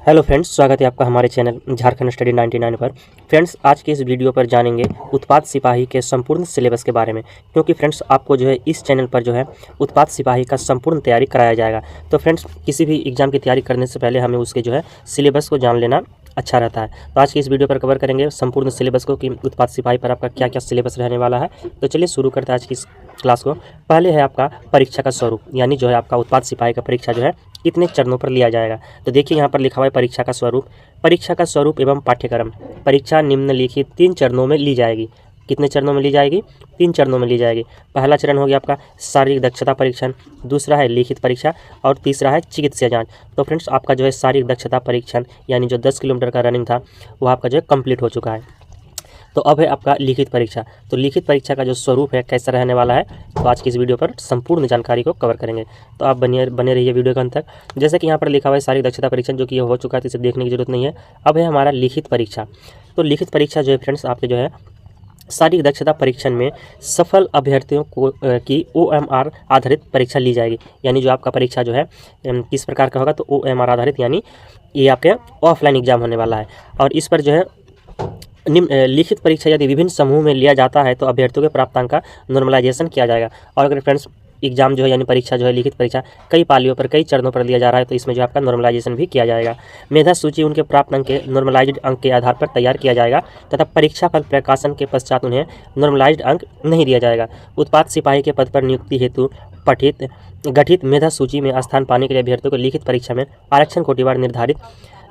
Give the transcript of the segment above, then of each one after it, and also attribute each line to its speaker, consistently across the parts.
Speaker 1: Hello friends, स्वागत है आपका हमारे चैनल झारखंड स्टडी 99 पर। फ्रेंड्स, आज के इस वीडियो पर जानेंगे उत्पाद सिपाही के संपूर्ण सिलेबस के बारे में, क्योंकि फ्रेंड्स आपको जो है इस चैनल पर जो है उत्पाद सिपाही का संपूर्ण तैयारी कराया जाएगा। तो फ्रेंड्स, किसी भी एग्जाम की तैयारी करने से पहले हमें उसके जो है सिलेबस को जान लेना अच्छा रहता है। तो आज की इस वीडियो पर कवर करेंगे संपूर्ण सिलेबस को कि उत्पाद सिपाही पर आपका क्या क्या सिलेबस रहने वाला है। तो चलिए शुरू करते हैं आज की इस क्लास को। पहले है आपका परीक्षा का स्वरूप, यानी जो है आपका उत्पाद सिपाही का परीक्षा जो है कितने चरणों पर लिया जाएगा। तो देखिए यहाँ पर लिखा हुआ है परीक्षा का स्वरूप। परीक्षा का स्वरूप एवं पाठ्यक्रम। परीक्षा निम्नलिखित 3 चरणों में ली जाएगी। कितने चरणों में ली जाएगी? 3 चरणों में ली जाएगी। पहला चरण हो गया आपका शारीरिक दक्षता परीक्षण, दूसरा है लिखित परीक्षा और तीसरा है चिकित्सीय जांच। तो फ्रेंड्स, आपका जो है शारीरिक दक्षता परीक्षण यानी जो 10 किलोमीटर का रनिंग था वो आपका जो है कंप्लीट हो चुका है। तो अब है आपका लिखित परीक्षा। तो लिखित परीक्षा का जो स्वरूप है कैसा रहने वाला है, तो आज की इस वीडियो पर संपूर्ण जानकारी को कवर करेंगे। तो आप बने रहिए वीडियो के अंत तक। जैसे कि यहाँ पर लिखा हुआ है शारीरिक दक्षता परीक्षण, जो कि ये हो चुका है, तो इसे देखने की जरूरत नहीं है। अब है हमारा लिखित परीक्षा। तो लिखित परीक्षा जो है फ्रेंड्स आपके जो है शारीरिक दक्षता परीक्षण में सफल अभ्यर्थियों को की OMR आधारित परीक्षा ली जाएगी। यानी जो आपका परीक्षा जो है किस प्रकार का होगा, तो OMR आधारित, यानी ये आपके ऑफलाइन एग्जाम होने वाला है। और इस पर जो है लिखित परीक्षा यदि विभिन्न समूह में लिया जाता है तो अभ्यर्थियों के प्राप्तांक का नॉर्मलाइजेशन किया जाएगा। और अगर फ्रेंड्स एग्जाम जो है यानी परीक्षा जो है लिखित परीक्षा कई पालियों पर कई चरणों पर लिया जा रहा है, तो इसमें जो आपका नॉर्मलाइजेशन भी किया जाएगा। मेधा सूची उनके प्राप्त अंक के नॉर्मलाइज्ड अंक के आधार पर तैयार किया जाएगा तथा परीक्षा फल प्रकाशन के पश्चात उन्हें नॉर्मलाइज्ड अंक नहीं दिया जाएगा। उत्पाद सिपाही के पद पर नियुक्ति हेतु गठित मेधा सूची में स्थान पाने के लिए अभ्यर्थियों को लिखित परीक्षा में आरक्षण कोटिवार निर्धारित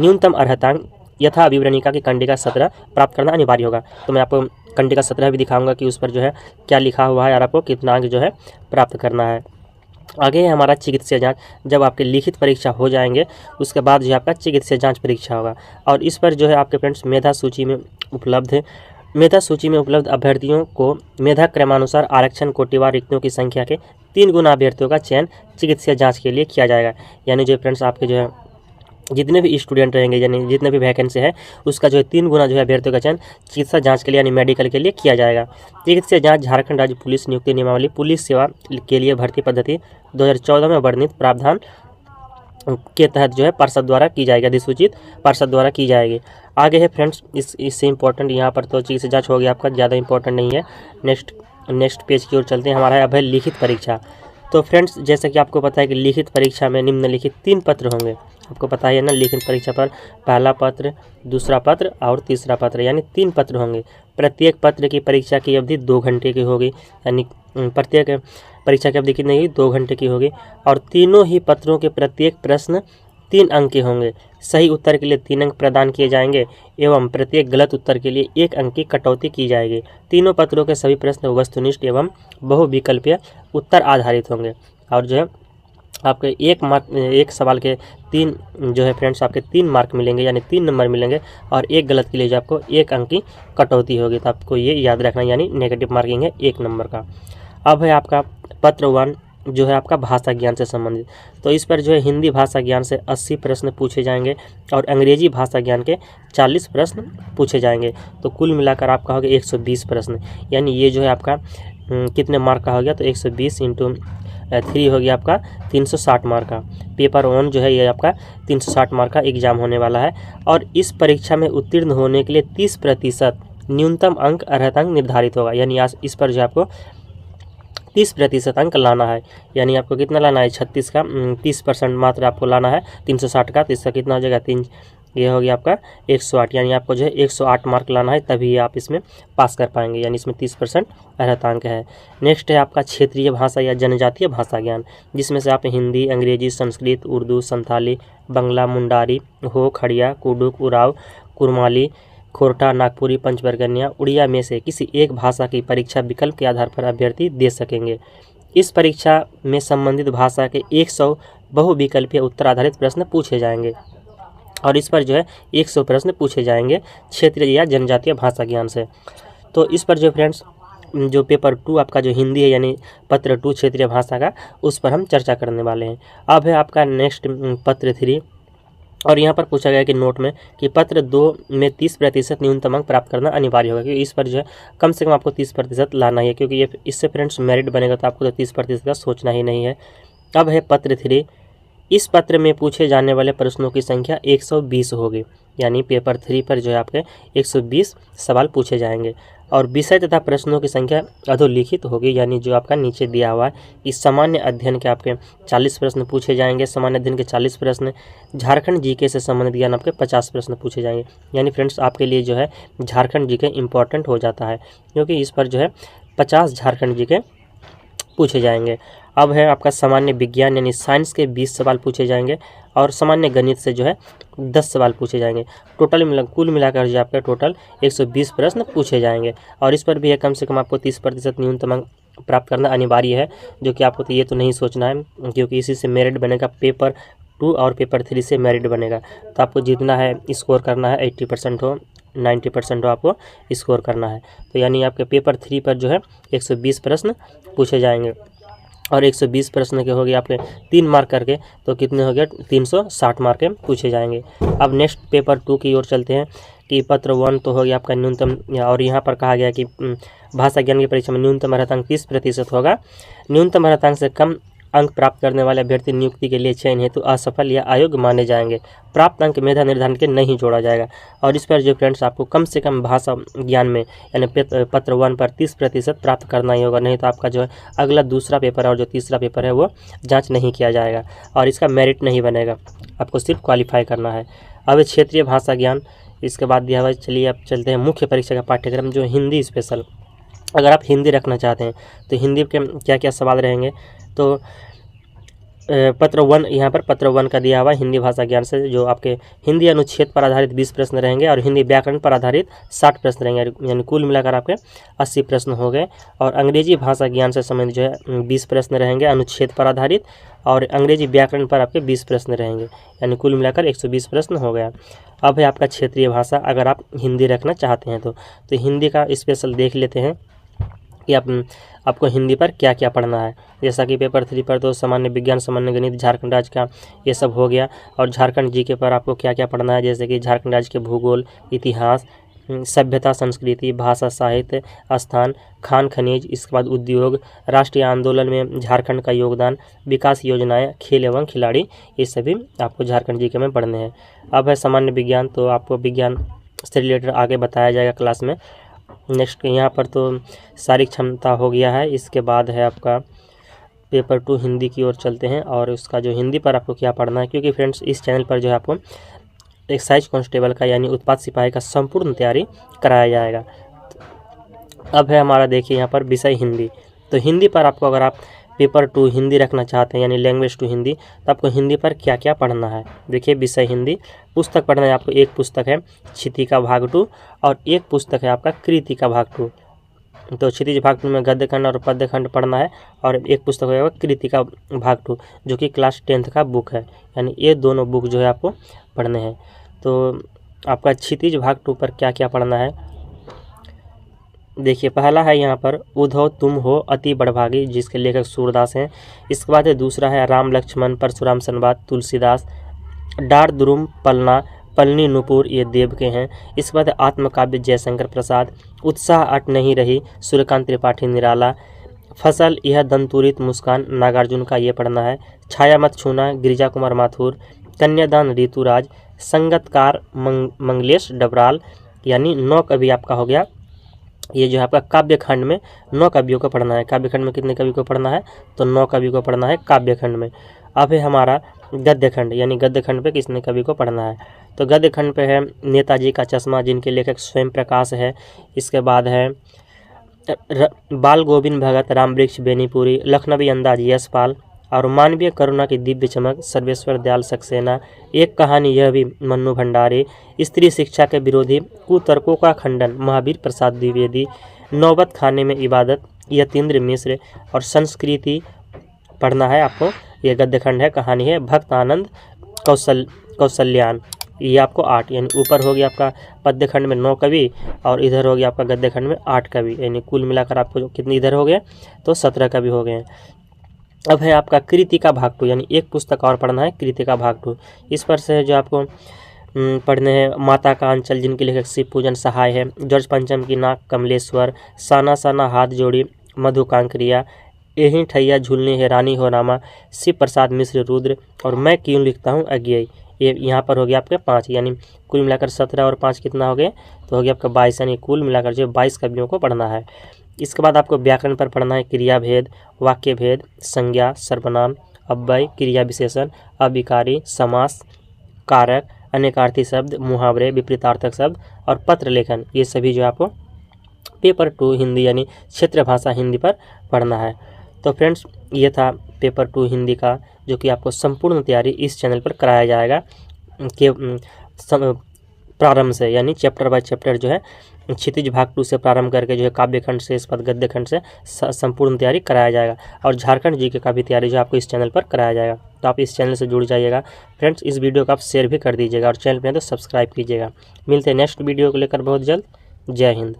Speaker 1: न्यूनतम अर्हतांक यथा विवरणिका की कंडिका 17 प्राप्त करना अनिवार्य होगा। तो मैं आपको कंडिका 17 भी दिखाऊंगा कि उस पर जो है क्या लिखा हुआ है और आपको कितना अंक जो है प्राप्त करना है। आगे है हमारा चिकित्सीय जांच। जब आपके लिखित परीक्षा हो जाएंगे उसके बाद जो आपका चिकित्सीय जांच परीक्षा होगा। और इस पर जो है आपके फ्रेंड्स मेधा सूची में उपलब्ध अभ्यर्थियों को मेधा क्रमानुसार आरक्षण कोटिवार रिक्तियों की संख्या के 3 गुना अभ्यर्थियों का चयन चिकित्सीय जाँच के लिए किया जाएगा। यानी जो फ्रेंड्स आपके जो है जितने भी स्टूडेंट रहेंगे, यानी जितने भी वैकेंसी है उसका जो है 3 गुना जो है अभ्यर्थियों का चयन चिकित्सा जांच के लिए यानी मेडिकल के लिए किया जाएगा। चिकित्सीय जांच झारखंड राज्य पुलिस नियुक्ति नियमावली पुलिस सेवा के लिए भर्ती पद्धति 2014 में वर्णित प्रावधान के तहत जो है पार्षद द्वारा की जाएगी, अधिसूचित पार्षद द्वारा की जाएगी। आगे है फ्रेंड्स इससे इंपॉर्टेंट, यहाँ पर तो चिकित्सीय जाँच हो गया आपका, ज़्यादा इंपॉर्टेंट नहीं है। नेक्स्ट पेज की ओर चलते हैं। हमारा अब है लिखित परीक्षा। तो फ्रेंड्स, जैसे कि आपको पता है कि लिखित परीक्षा में निम्नलिखित 3 पत्र होंगे। आपको पता है ना, लिखित परीक्षा पर पहला पत्र, दूसरा पत्र और तीसरा पत्र, यानी 3 पत्र होंगे। प्रत्येक पत्र की परीक्षा की अवधि 2 घंटे की होगी, यानी प्रत्येक परीक्षा की अवधि कितनी होगी? 2 घंटे की होगी। और तीनों ही पत्रों के प्रत्येक प्रश्न 3 अंक के होंगे। सही उत्तर के लिए 3 अंक प्रदान किए जाएंगे एवं प्रत्येक गलत उत्तर के लिए 1 अंक की कटौती की जाएगी। तीनों पत्रों के सभी प्रश्न वस्तुनिष्ठ एवं बहुविकल्पीय उत्तर आधारित होंगे। और जो है आपके एक सवाल के 3 जो है फ्रेंड्स आपके 3 मार्क मिलेंगे, यानी 3 नंबर मिलेंगे। और 1 गलत के लिए जो आपको 1 अंक की कटौती होगी। तो आपको ये याद रखना, यानी नेगेटिव मार्किंग है 1 नंबर का। अब है आपका पत्र 1 जो है आपका भाषा ज्ञान से संबंधित। तो इस पर जो है हिंदी भाषा ज्ञान से 80 प्रश्न पूछे जाएंगे और अंग्रेजी भाषा ज्ञान के 40 प्रश्न पूछे जाएंगे। तो कुल मिलाकर आपका हो गया 120 प्रश्न। यानी ये जो है आपका कितने मार्क का हो गया? तो 120 × 3 हो गया आपका 360 मार्क का। पेपर 1 जो है ये आपका 360 मार्क का एग्जाम होने वाला है। और इस परीक्षा में उत्तीर्ण होने के लिए 30% न्यूनतम अंक अर्हतांक निर्धारित होगा। यानी इस पर जो आपको 30% अंक लाना है। यानी आपको कितना लाना है? 36 का 30% मात्र आपको लाना है 360 का। तो इसका कितना हो जाएगा? 3, ये हो गया आपका 108। यानी आपको जो है 108 मार्क लाना है, तभी आप इसमें पास कर पाएंगे। यानी इसमें 30% अर्हतांक है। नेक्स्ट है आपका क्षेत्रीय भाषा या जनजातीय भाषा ज्ञान, जिसमें से आप हिंदी, अंग्रेजी, संस्कृत, उर्दू, संथाली, बंगला, मुंडारी, हो, खड़िया, कुडुक, उराव, कुरमाली, खोरठा, नागपुरी, पंचबरगनिया, उड़िया में से किसी एक भाषा की परीक्षा विकल्प के आधार पर अभ्यर्थी दे सकेंगे। इस परीक्षा में संबंधित भाषा के 100 बहुविकल्पीय उत्तर आधारित प्रश्न पूछे जाएंगे। और इस पर जो है 100 प्रश्न पूछे जाएंगे क्षेत्रीय या जनजातीय भाषा ज्ञान से। तो इस पर जो फ्रेंड्स जो पेपर 2 आपका जो हिंदी है, यानी पत्र 2 क्षेत्रीय भाषा का, उस पर हम चर्चा करने वाले हैं। अब है आपका नेक्स्ट पत्र 3। और यहाँ पर पूछा गया कि नोट में कि पत्र 2 में 30% न्यूनतम अंक प्राप्त करना अनिवार्य होगा, क्योंकि इस पर जो है कम से कम आपको 30% लाना ही है, क्योंकि ये इससे फ्रेंड्स मेरिट बनेगा। तो आपको तो 30% का सोचना ही नहीं है। अब है पत्र 3 इस पत्र में पूछे जाने वाले प्रश्नों की संख्या 120 होगी, यानी पेपर 3 पर जो है आपके 120 सवाल पूछे जाएंगे। और विषय तथा प्रश्नों की संख्या अधोलिखित होगी, यानी जो आपका नीचे दिया हुआ है इस सामान्य अध्ययन के आपके 40 प्रश्न पूछे जाएंगे, सामान्य अध्ययन के 40 प्रश्न, झारखंड जीके से संबंधित ज्ञान आपके 50 प्रश्न पूछे जाएंगे। यानी फ्रेंड्स आपके लिए जो है झारखंड जीके इम्पॉर्टेंट हो जाता है, क्योंकि इस पर जो है 50 झारखंड जीके पूछे जाएंगे। अब है आपका सामान्य विज्ञान यानी साइंस के 20 सवाल पूछे जाएंगे और सामान्य गणित से जो है 10 सवाल पूछे जाएंगे। कुल मिलाकर जो आपका टोटल 120 प्रश्न पूछे जाएंगे। और इस पर भी है कम से कम आपको 30% न्यूनतम अंक प्राप्त करना अनिवार्य है, जो कि आपको तो ये तो नहीं सोचना है, क्योंकि इसी से मेरिट बनेगा पेपर 2 और पेपर 3 से मेरिट बनेगा। तो आपको जितना है स्कोर करना है 80% हो 90% हो आपको स्कोर करना है। तो यानी आपके पेपर 3 पर जो है 120 प्रश्न पूछे जाएंगे और 120 प्रश्न के हो गए आपके 3 मार्क करके, तो कितने हो गए 360 मार्क के पूछे जाएंगे। अब नेक्स्ट पेपर 2 की ओर चलते हैं कि पत्र 1 तो हो गया आपका न्यूनतम, और यहाँ पर कहा गया कि भाषा ज्ञान की परीक्षा में न्यूनतम अर्हतांक 30% होगा। न्यूनतम अर्हतांक से कम अंक प्राप्त करने वाले अभ्यर्थी नियुक्ति के लिए चयन हेतु असफल या अयोग्य माने जाएंगे। प्राप्त अंक मेधा निर्धारण के नहीं जोड़ा जाएगा। और इस पर जो फ्रेंड्स आपको कम से कम भाषा ज्ञान में यानी पत्र 1 पर 30% प्राप्त करना ही होगा, नहीं तो आपका जो है अगला दूसरा पेपर और जो तीसरा पेपर है वो जांच नहीं किया जाएगा और इसका मेरिट नहीं बनेगा, आपको सिर्फ क्वालिफाई करना है। अब क्षेत्रीय भाषा ज्ञान इसके बाद दिया हुआ है। चलिए अब चलते हैं मुख्य परीक्षा का पाठ्यक्रम जो हिंदी स्पेशल। अगर आप हिंदी रखना चाहते हैं तो हिंदी के क्या क्या सवाल रहेंगे, तो पत्र 1 यहाँ पर पत्र 1 का दिया हुआ हिंदी भाषा ज्ञान से जो आपके हिंदी अनुच्छेद पर आधारित 20 प्रश्न रहेंगे और हिंदी व्याकरण पर आधारित 60 प्रश्न रहेंगे, यानी कुल मिलाकर आपके 80 प्रश्न हो गए। और अंग्रेजी भाषा ज्ञान से संबंधित जो है 20 प्रश्न रहेंगे अनुच्छेद पर आधारित, और अंग्रेजी व्याकरण पर आपके 20 प्रश्न रहेंगे, यानी कुल मिलाकर 120 प्रश्न हो गया। अब है आपका क्षेत्रीय भाषा, अगर आप हिंदी रखना चाहते हैं तो हिंदी का स्पेशल देख लेते हैं कि आपको हिंदी पर क्या क्या पढ़ना है। जैसा कि पेपर 3 पर तो सामान्य विज्ञान, सामान्य गणित, झारखंड राज्य का ये सब हो गया, और झारखंड जीके पर आपको क्या क्या पढ़ना है, जैसे कि झारखंड राज्य के भूगोल, इतिहास, सभ्यता, संस्कृति, भाषा, साहित्य, स्थान, खान खनिज, इसके बाद उद्योग, राष्ट्रीय आंदोलन में झारखंड का योगदान, विकास योजनाएं, खेल एवं खिलाड़ी, ये सभी आपको झारखंड जीके में पढ़ने हैं। अब है सामान्य विज्ञान, तो आपको विज्ञान से रिलेटेड आगे बताया जाएगा क्लास में। नेक्स्ट यहाँ पर तो शारीरिक क्षमता हो गया है। इसके बाद है आपका पेपर 2 हिंदी की ओर चलते हैं, और उसका जो हिंदी पर आपको क्या पढ़ना है, क्योंकि फ्रेंड्स इस चैनल पर जो है आपको एक्साइज कांस्टेबल का यानी उत्पाद सिपाही का संपूर्ण तैयारी कराया जाएगा। अब है हमारा देखिए यहाँ पर विषय हिंदी। तो हिंदी पर आपको अगर आप पेपर 2 हिंदी रखना चाहते हैं यानी लैंग्वेज 2 हिंदी, तो आपको हिंदी पर क्या क्या पढ़ना है। देखिए विषय हिंदी पुस्तक पढ़ना है आपको, एक पुस्तक है क्षिति का भाग 2 और एक पुस्तक है आपका कृति का भाग 2। तो क्षितिज भाग 2 में गद्य खंड और पद्य खंड पढ़ना है, और एक पुस्तक होगा कृति का भाग 2 जो कि क्लास 10th का बुक है, यानी ये दोनों बुक जो है आपको पढ़ने हैं। तो आपका क्षितिज भाग 2 पर क्या क्या पढ़ना है, देखिए पहला है यहाँ पर उद्धव तुम हो अति बड़भागी, जिसके लेखक सूरदास हैं। इसके बाद है दूसरा है राम लक्ष्मण परशुराम संवाद तुलसीदास, डार दुरुम पलना पलनी नुपुर, ये देव के हैं। इसके बाद आत्मकाव्य जयशंकर प्रसाद, उत्साह अट नहीं रही सूर्यकांत त्रिपाठी निराला, फसल यह दंतुरित मुस्कान नागार्जुन का, ये पढ़ना है। छाया मत छूना गिरिजा कुमार माथुर, कन्यादान ऋतुराज, संगतकार मंगलेश डबराल, यानी 9 कवि आपका हो गया। ये जो है आपका काव्य खंड में 9 कवियों को पढ़ना है। काव्य खंड में कितने कवि को पढ़ना है, तो 9 कवि को पढ़ना है काव्य खंड में। अब है हमारा गद्य खंड, यानी गद्य खंड पे कितने कवि को पढ़ना है, तो गद्य खंड पे है नेताजी का चश्मा, जिनके लेखक स्वयं प्रकाश है। इसके बाद है बाल गोविंद भगत, राम वृक्ष बेनीपुरी, लखनवी अंदाज यशपाल, और मानवीय करुणा की दिव्य चमक सर्वेश्वर दयाल सक्सेना, एक कहानी यह भी मन्नू भंडारी, स्त्री शिक्षा के विरोधी कुतर्कों का खंडन महावीर प्रसाद द्विवेदी, नौबत खाने में इबादत यतीन्द्र मिश्र, और संस्कृति पढ़ना है आपको। ये गद्य खंड है, कहानी है भक्त आनंद कौशल्यान, ये आपको 8, यानी ऊपर हो गया आपका पद्य खंड में 9 कवि और इधर हो गया आपका गद्य खंड में 8 कवि, यानी कुल मिलाकर आपको कितने इधर हो गए, तो 17 कवि हो गए। अब है आपका कृति का भाग 2, यानी एक पुस्तक और पढ़ना है कृति का भाग 2। इस पर से जो आपको पढ़ने हैं माता का अंचल, जिनके लेखक शिव पूजन सहाय है, जॉर्ज पंचम की नाक कमलेश्वर, साना साना हाथ जोड़ी मधुकांक्रिया, एही ठैया झूलनी है रानी हो रामा, शिव प्रसाद मिश्र रुद्र, और मैं क्यों लिखता हूँ अज्ञेय। ये यहाँ पर हो गया आपके 5, यानी कुल मिलाकर 17 और 5 कितना हो गए, तो हो गया आपका 22, यानी कुल मिलाकर जो 22 कवियों को पढ़ना है। इसके बाद आपको व्याकरण पर पढ़ना है क्रिया भेद, वाक्य भेद, संज्ञा, सर्वनाम, अव्यय, क्रिया विशेषण, अविकारी, समास, कारक, अनेकार्थी शब्द, मुहावरे, विपरीतार्थक शब्द और पत्र लेखन। ये सभी जो आपको पेपर 2 हिंदी यानी क्षेत्रीय भाषा हिंदी पर पढ़ना है। तो फ्रेंड्स ये था पेपर 2 हिंदी का, जो कि आपको संपूर्ण तैयारी इस चैनल पर कराया जाएगा के प्रारंभ से, यानी चैप्टर बाय चैप्टर जो है क्षितिज भाग 2 से प्रारंभ करके जो है काव्य खंड से इस पद गद्य खंड से संपूर्ण तैयारी कराया जाएगा। और झारखंड जीके का भी तैयारी जो आपको इस चैनल पर कराया जाएगा। तो आप इस चैनल से जुड़ जाइएगा फ्रेंड्स। इस वीडियो को आप शेयर भी कर दीजिएगा और चैनल पर तो सब्सक्राइब कीजिएगा। मिलते हैं नेक्स्ट वीडियो को लेकर बहुत जल्द। जय हिंद।